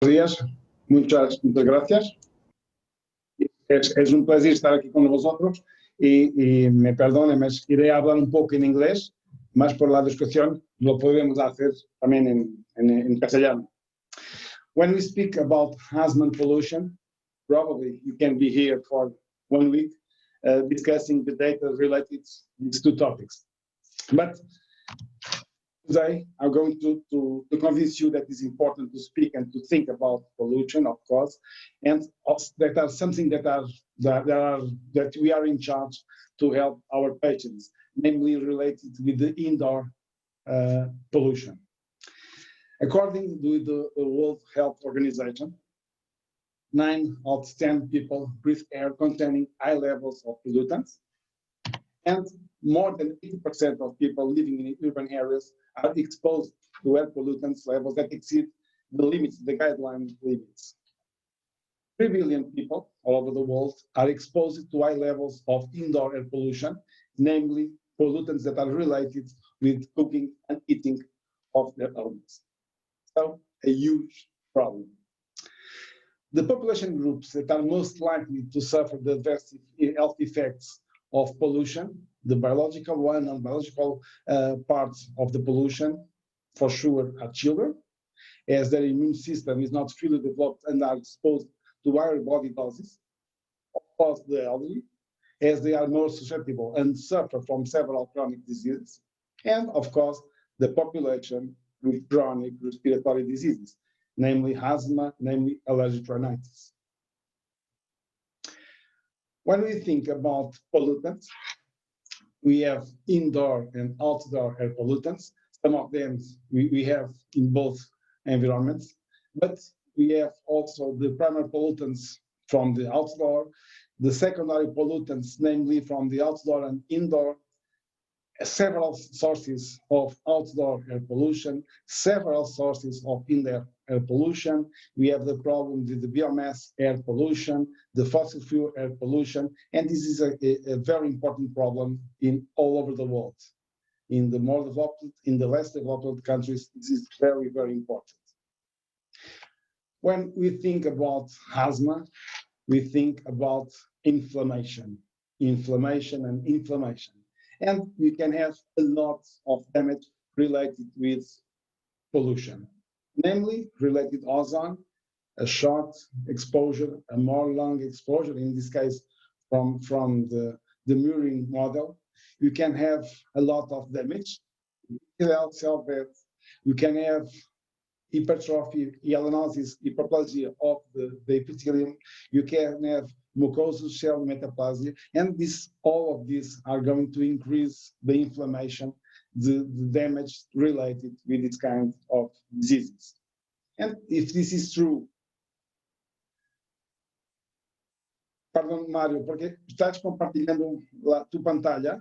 Buenos días, muchas gracias. Es un placer estar aquí con vosotros y me perdone, me iré a hablar un poco en inglés, más por la discusión lo podemos hacer también en castellano. When we speak about asthma and pollution, probably you can be here for 1 week discussing the data related to these two topics. But today, I'm going to convince you that it's important to speak and to think about pollution, of course, and that are something that we are in charge to help our patients, namely related with the indoor pollution. According to the World Health Organization, 9 out of 10 people breathe air containing high levels of pollutants, and more than 80% of people living in urban areas are exposed to air pollutants levels that exceed the limits, the guideline limits. 3 billion people all over the world are exposed to high levels of indoor air pollution, namely pollutants that are related with cooking and eating of their homes. So, a huge problem. The population groups that are most likely to suffer the adverse health effects of pollution, the biological one and biological parts of the pollution, for sure, are children, as their immune system is not fully developed and are exposed to higher body doses. Of course, the elderly, as they are more susceptible and suffer from several chronic diseases. And of course, the population with chronic respiratory diseases, namely asthma, namely allergic rhinitis. When we think about pollutants, we have indoor and outdoor air pollutants. Some of them we have in both environments, but we have also the primary pollutants from the outdoor, the secondary pollutants, namely from the outdoor and indoor, several sources of outdoor air pollution, several sources of indoor air pollution. We have the problem with the biomass air pollution, the fossil fuel air pollution, and this is a very important problem in all over the world. In the more developed, in the less developed countries, this is very, very important. When we think about asthma, we think about inflammation. And you can have a lot of damage related with pollution, namely related ozone, a short exposure, a more long exposure, in this case from the Murine model. You can have a lot of damage, cell death. You can have hypertrophy, hyalinosis, hyperplasia of the epithelium. You can have mucosal cell metaplasia, and all of these are going to increase the inflammation, the damage related with this kind of diseases. And if this is true, perdão, Mário, porque estás compartilhando tu pantalla.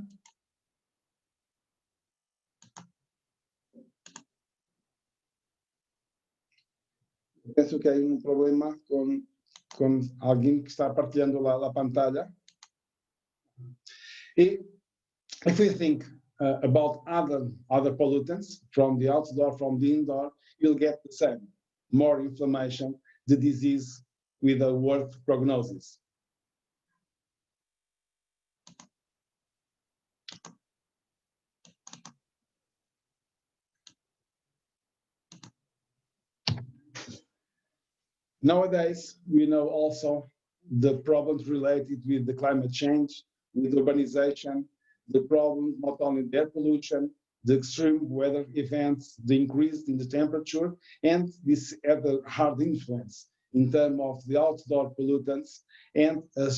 Penso que hay problema con alguien que está partilhando la pantalla. If we think about other pollutants from the outdoor, from the indoor, you'll get the same. More inflammation, the disease with a worse prognosis. Nowadays, we know also the problems related with the climate change, with urbanization, the problem not only the air pollution, the extreme weather events, the increase in the temperature, and this had a hard influence in terms of the outdoor pollutants and a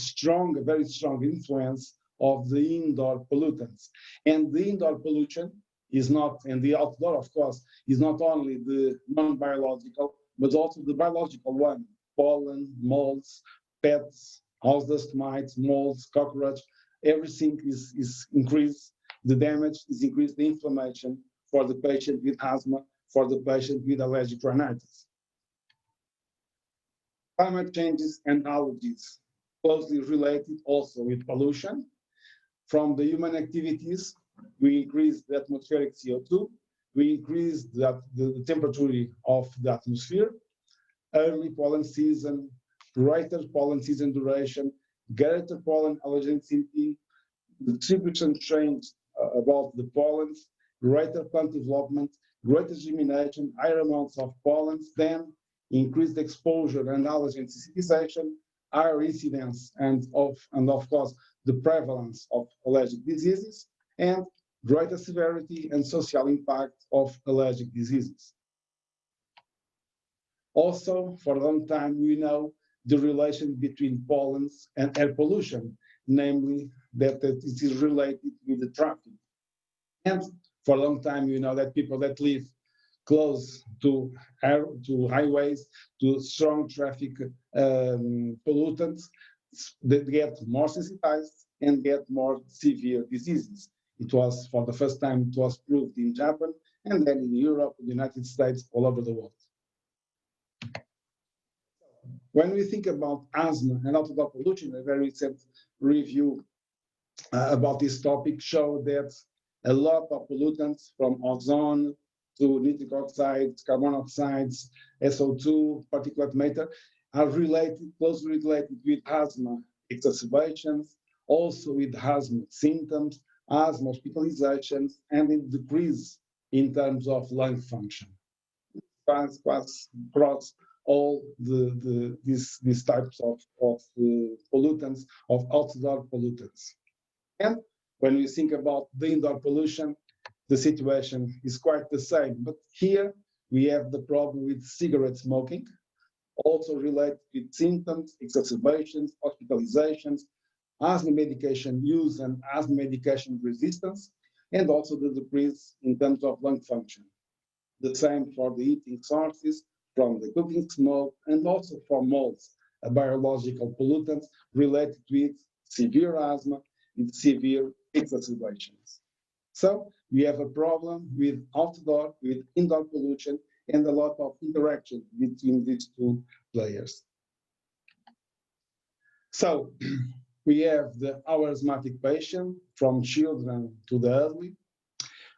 very strong influence of the indoor pollutants. And the indoor pollution is not, and the outdoor, of course, is not only the non-biological, but also the biological one, pollen, molds, pets, house dust mites, molds, cockroach, everything is increased, the damage is increased, the inflammation for the patient with asthma, for the patient with allergic rhinitis. Climate changes and allergies, closely related also with pollution. From the human activities, we increase the atmospheric CO2, we increase the temperature of the atmosphere. early pollen season, greater pollen season duration, greater pollen allergenicity, the distribution change about the pollens, greater plant development, greater germination, higher amounts of pollens, then increased exposure and allergen sensitization, higher incidence and of course the prevalence of allergic diseases, and greater severity and social impact of allergic diseases. Also, for a long time, we know the relation between pollens and air pollution, namely that it is related with the traffic. And for a long time, we know that people that live close to highways, to strong traffic pollutants, they get more sensitized and get more severe diseases. It was, for the first time, it was proved in Japan, and then in Europe, the United States, all over the world. When we think about asthma and outdoor pollution, a very recent review about this topic showed that a lot of pollutants, from ozone to nitric oxides, carbon oxides, SO2, particulate matter, are closely related with asthma exacerbations, also with asthma symptoms, asthma hospitalizations, and in decrease in terms of lung function. Across all these types of pollutants, of outdoor pollutants. And when we think about the indoor pollution, the situation is quite the same. But here we have the problem with cigarette smoking, also related with symptoms, exacerbations, hospitalizations, asthma medication use and asthma medication resistance, and also the decrease in terms of lung function. The same for the heating sources, from the cooking smoke, and also for molds, a biological pollutant related with severe asthma and severe exacerbations. So we have a problem with outdoor, with indoor pollution, and a lot of interaction between these two players. So we have our asthmatic patient, from children to the elderly.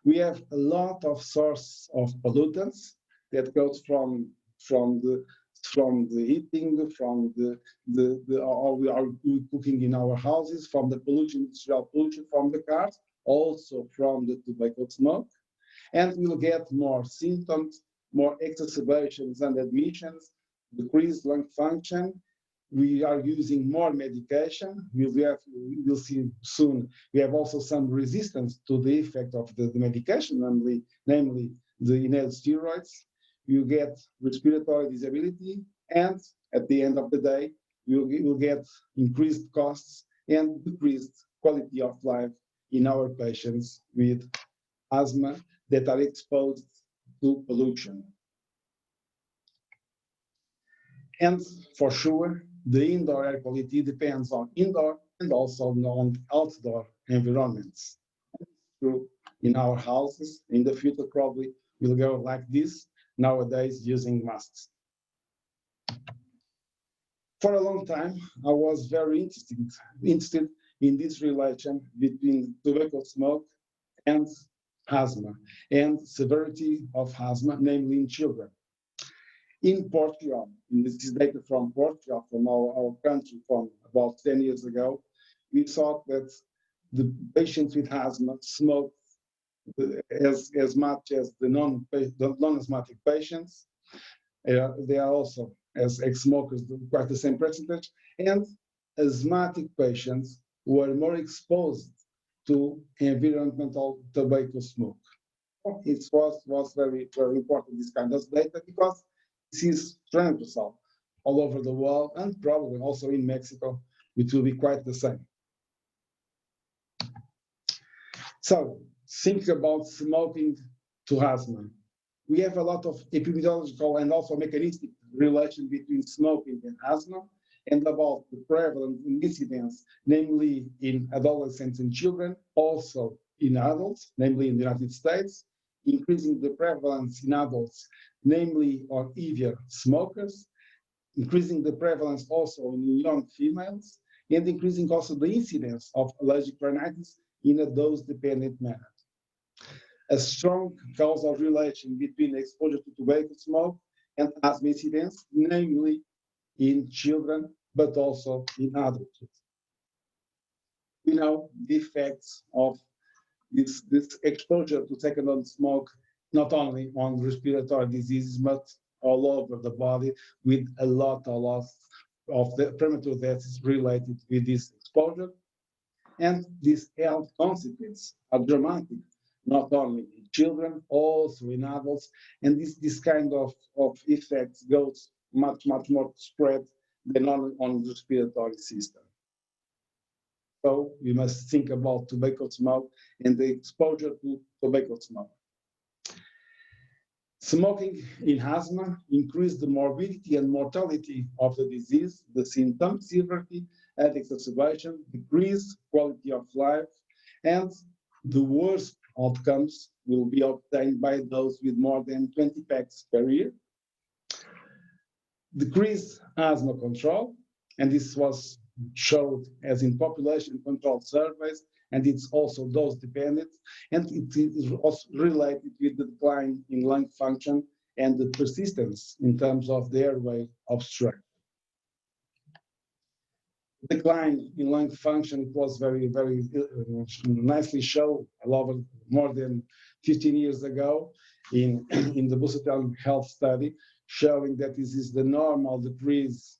We have a lot of source of pollutants that goes from the heating, from how we are cooking in our houses, from the pollution, industrial pollution from the cars, also from the tobacco smoke. And we'll get more symptoms, more exacerbations and admissions, decreased lung function. We are using more medication. We'll see soon. We have also some resistance to the effect of the medication, namely the inhaled steroids. You get respiratory disability, and at the end of the day, you'll get increased costs and decreased quality of life in our patients with asthma that are exposed to pollution. And for sure, the indoor air quality depends on indoor and also on outdoor environments. True in our houses, in the future probably will go like this, nowadays using masks. For a long time, I was very interested in this relation between tobacco smoke and asthma and severity of asthma, namely in children. In Portugal, and this is data from Portugal, from our country from about 10 years ago, we saw that the patients with asthma smoked as much as the non-asthmatic patients. They are also, as ex-smokers, quite the same percentage, and asthmatic patients were more exposed to environmental tobacco smoke. It was very, very important, this kind of data, because this is transversal all over the world, and probably also in Mexico, it will be quite the same. So, think about smoking to asthma. We have a lot of epidemiological and also mechanistic relation between smoking and asthma, and about the prevalence and incidence, namely in adolescents and children, also in adults, namely in the United States, increasing the prevalence in adults, namely on heavier smokers, increasing the prevalence also in young females, and increasing also the incidence of allergic rhinitis in a dose-dependent manner. A strong causal relation between exposure to tobacco smoke and asthma incidence, namely in children, but also in adults. We know the effects of this exposure to secondhand smoke, not only on respiratory diseases, but all over the body, with a lot of the premature deaths related with this exposure. And these health consequences are dramatic, not only in children, also in adults. And this kind of effects goes much more spread than on the respiratory system. So we must think about tobacco smoke and the exposure to tobacco smoke. Smoking in asthma increased the morbidity and mortality of the disease, the symptoms, severity, and exacerbation, decreased quality of life, and the worst outcomes will be obtained by those with more than 20 packs per year. Decreased asthma control, and this was showed as in population control surveys, and it's also dose dependent, and it is also related with the decline in lung function and the persistence in terms of the airway obstruction. Decline in lung function, it was very nicely shown more than 15 years ago in the Busuttil health study, showing that this is the normal decrease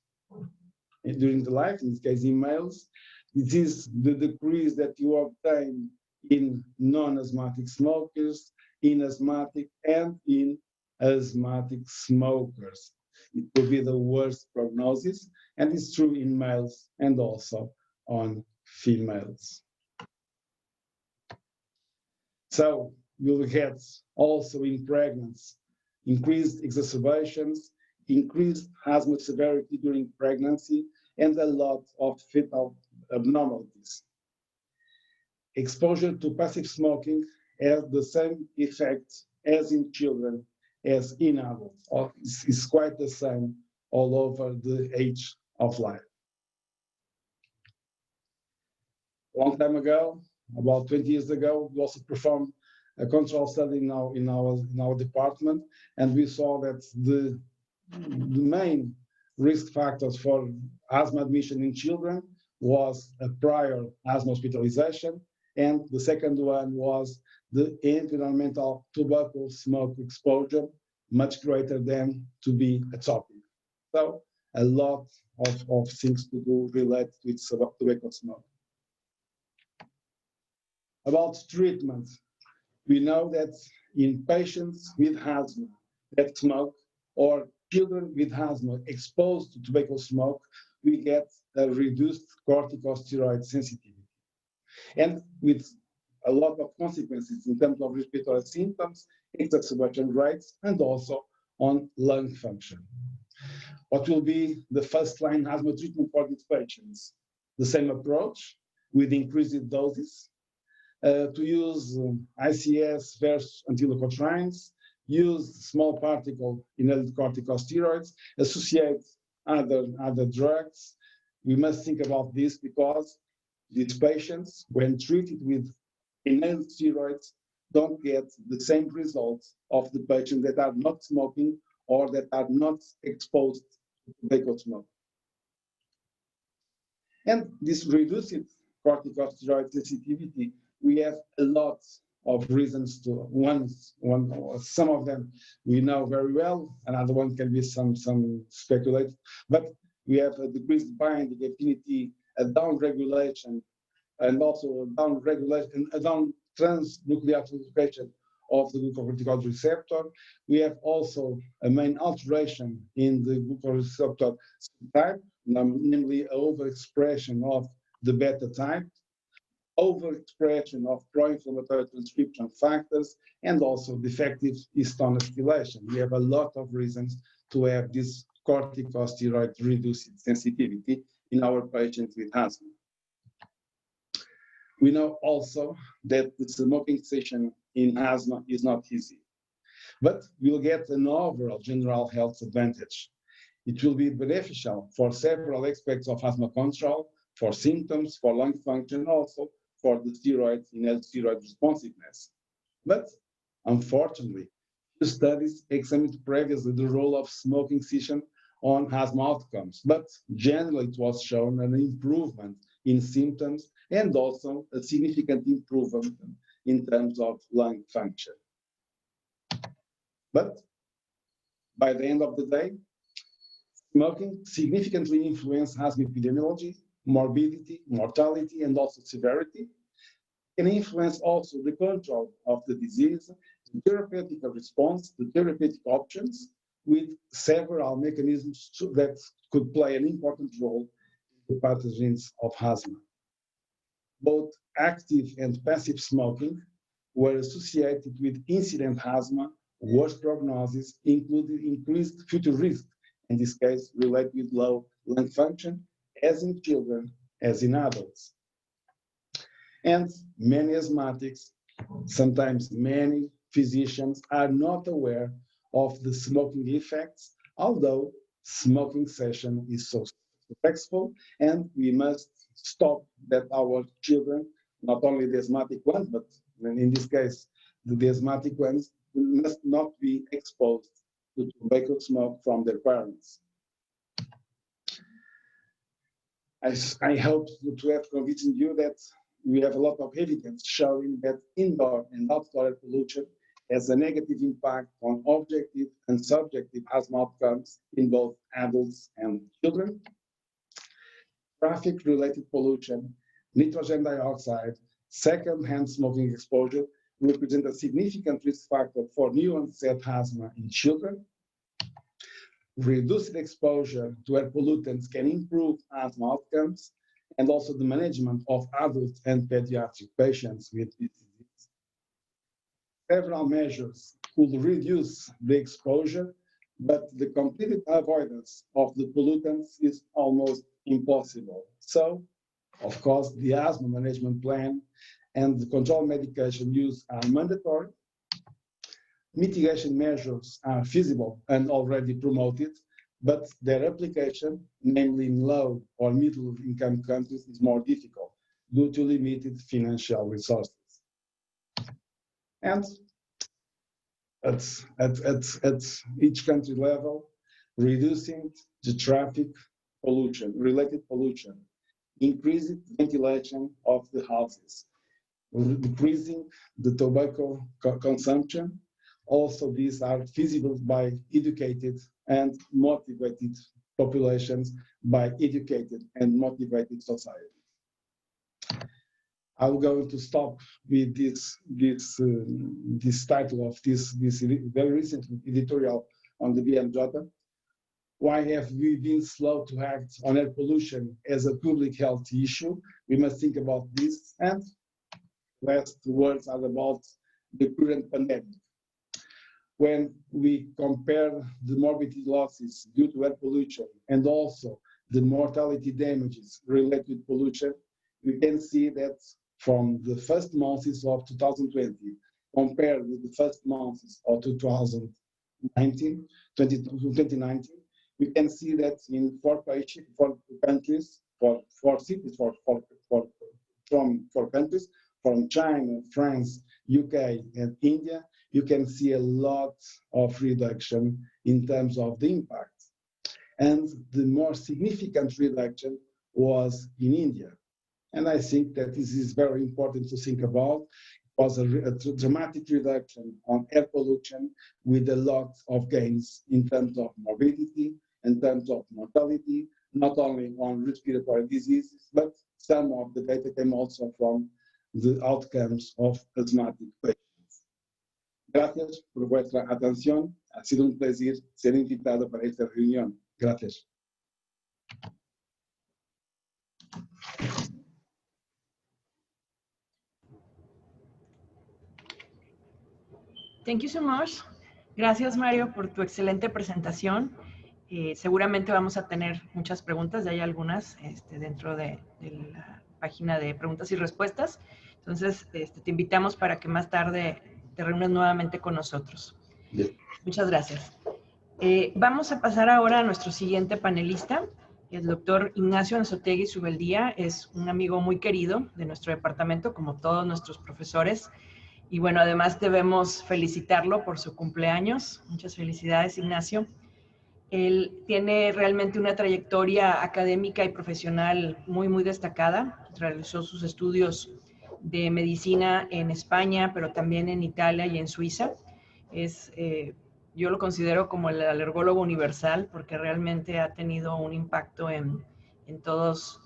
during the life, in this case in males. It is the decrease that you obtain in non-asthmatic smokers, in asthmatic, and in asthmatic smokers. It will be the worst prognosis, and it's true in males and also on females. So you'll get also in pregnancy increased exacerbations, increased asthma severity during pregnancy, and a lot of fetal abnormalities. Exposure to passive smoking has the same effect as in children as in adults. It's quite the same all over the age of life. A long time ago, about 20 years ago, we also performed a control study in our department, and we saw that the main risk factors for asthma admission in children was a prior asthma hospitalization, and the second one was the environmental tobacco smoke exposure, much greater than to be a topic. So a lot of things to do related with tobacco smoke. About treatment, we know that in patients with asthma that smoke, or children with asthma exposed to tobacco smoke, we get a reduced corticosteroid sensitivity. And with a lot of consequences in terms of respiratory symptoms, exacerbation rates, and also on lung function. What will be the first-line asthma treatment for these patients? The same approach with increased doses, to use ICS versus antileukotrienes, use small particle inhaled corticosteroids, associate other drugs. We must think about this because these patients, when treated with inhaled steroids, don't get the same results of the patients that are not smoking or that are not exposed to tobacco smoke. And this reduced corticosteroid sensitivity, we have a lot of reasons to. Some of them we know very well, another one can be some speculated, but we have a decreased binding affinity, a down regulation, and also a down transnucleation of the glucocorticoid receptor. We have also a main alteration in the glucoreceptor type, namely overexpression of the beta type, overexpression of pro-inflammatory transcription factors, and also defective histone acetylation. We have a lot of reasons to have this corticosteroid reduced sensitivity in our patients with asthma. We know also that the smoking cessation in asthma is not easy, but we'll get an overall general health advantage. It will be beneficial for several aspects of asthma control, for symptoms, for lung function, also for the inhaled steroid responsiveness. But unfortunately, studies examined previously the role of smoking cessation on asthma outcomes, but generally it was shown an improvement in symptoms and also a significant improvement in terms of lung function. But by the end of the day, smoking significantly influences asthma epidemiology, morbidity, mortality, and also severity, and influence also the control of the disease, the therapeutic response, the therapeutic options, with several mechanisms that could play an important role in the pathogens of asthma. Both active and passive smoking were associated with incident asthma, worse prognosis, including increased future risk, in this case related with low lung function, as in children, as in adults. And many asthmatics, sometimes many physicians, are not aware of the smoking effects, although smoking cessation is so successful, and we must stop that our children, not only the asthmatic ones, but in this case, the asthmatic ones, must not be exposed to tobacco smoke from their parents. I hope to have convinced you that we have a lot of evidence showing that indoor and outdoor air pollution has a negative impact on objective and subjective asthma outcomes in both adults and children. Traffic-related pollution, nitrogen dioxide, second-hand smoking exposure represent a significant risk factor for new onset asthma in children. Reduced exposure to air pollutants can improve asthma outcomes and also the management of adult and pediatric patients with this disease. Several measures could reduce the exposure, but the complete avoidance of the pollutants is almost impossible. So, of course, the asthma management plan and the control medication use are mandatory. Mitigation measures are feasible and already promoted, but their application, namely in low or middle income countries, is more difficult due to limited financial resources. And at each country level, reducing the traffic pollution, related pollution, increasing ventilation of the houses, decreasing the tobacco consumption. Also, these are feasible by educated and motivated populations, by educated and motivated societies. I'm going to stop with this title of this very recent editorial on the BMJ. Why have we been slow to act on air pollution as a public health issue? We must think about this. And last words are about the current pandemic. When we compare the morbidity losses due to air pollution and also the mortality damages related to pollution, we can see that from the first months of 2020 compared with the first months of 2019, we can see that in four countries, four cities, four countries, from China, France, UK, and India, you can see a lot of reduction in terms of the impact. And the more significant reduction was in India. And I think that this is very important to think about. It was a dramatic reduction on air pollution with a lot of gains in terms of morbidity, in terms of mortality, not only on respiratory diseases, but some of the data came also from the outcomes of asthmatic patients. Gracias por vuestra atención. Ha sido un placer ser invitado para esta reunión. Gracias. Thank you so much. Gracias, Mario, por tu excelente presentación. Seguramente vamos a tener muchas preguntas, ya hay algunas dentro de la página de preguntas y respuestas. Entonces, te invitamos para que más tarde te reúnas nuevamente con nosotros. Bien. Muchas gracias. Vamos a pasar ahora a nuestro siguiente panelista. El doctor Ignacio Anzoátegui Subeldía es un amigo muy querido de nuestro departamento, como todos nuestros profesores. Y bueno, además debemos felicitarlo por su cumpleaños. Muchas felicidades, Ignacio. Él tiene realmente una trayectoria académica y profesional muy, muy destacada. Realizó sus estudios de medicina en España, pero también en Italia y en Suiza. Yo lo considero como el alergólogo universal porque realmente ha tenido un impacto en todos